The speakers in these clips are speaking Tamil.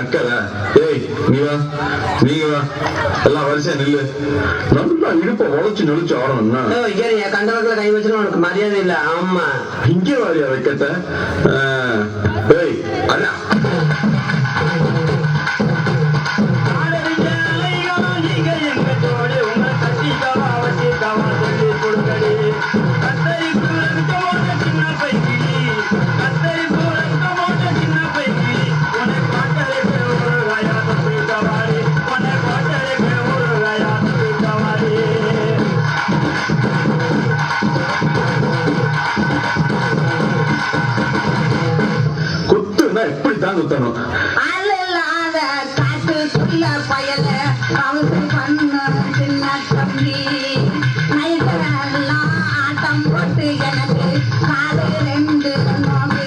நக்கல. ஏய் நீ வா, நீங்க வா, எல்லாம் வரிசையா நில்லு. நல்லா இடுப்ப உழைச்சு நெளிச்சு ஆடணும்னா கண்டவர்களை கை வச்சுன்னு உனக்கு மரியாதை இல்ல. ஆமா இங்கே வாரியா வைக்கத்த. ஏய் அண்ணா குத்துனா எப்படித்தான் குத்தணும்? பயல அவங்க பண்ண சின்ன தம்பி நைட்டெல்லாம் ஆட்டம் போட்டு எனக்கு காலை 2 நோம்பு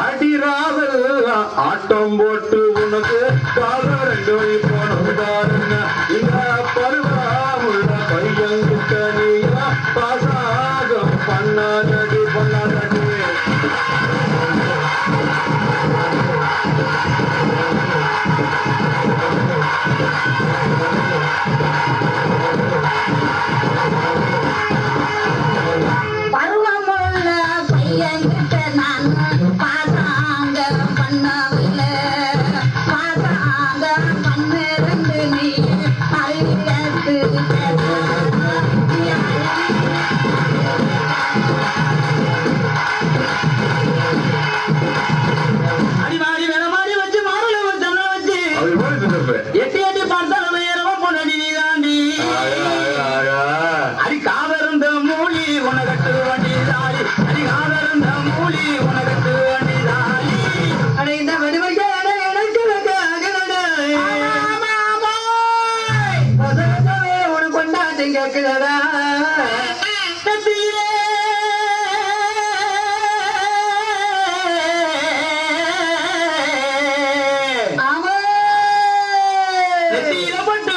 ஆடிராவெல்லாம் ஆட்டம் போட்டு உனக்கு கால 2 வழி போனதாருங்க. இந்த பருவாமுள்ள பையன்கிட்ட நீயா பாசாகம் பண்ணாதடி பண்ணாதடி. பருவமுள்ள பையன்கிட்ட நான் பாசாங்க பண்ணவில்லை. பாசாங்க பண்ணிருந்து நீ அறிவியத்து அடிமாடி வேறமாடி வச்சு மாறல தன்னை வச்சு அது மாதிரி செஞ்சிருப்பேன். எட்டி எட்டி பார்த்தாலும் ஏறவா பொண்ணடி நீ தாண்டி. அடி காதருந்த மூலி உனகட்டு வண்டி தாடி. அடி காதருந்த மூலி உனகட்டு வண்டி தாடி. அடி இந்த வெடிவைக்க எனக்கு உனக்கு கொண்டாட்டி கேட்குதடா. நெத்தியில பட்ட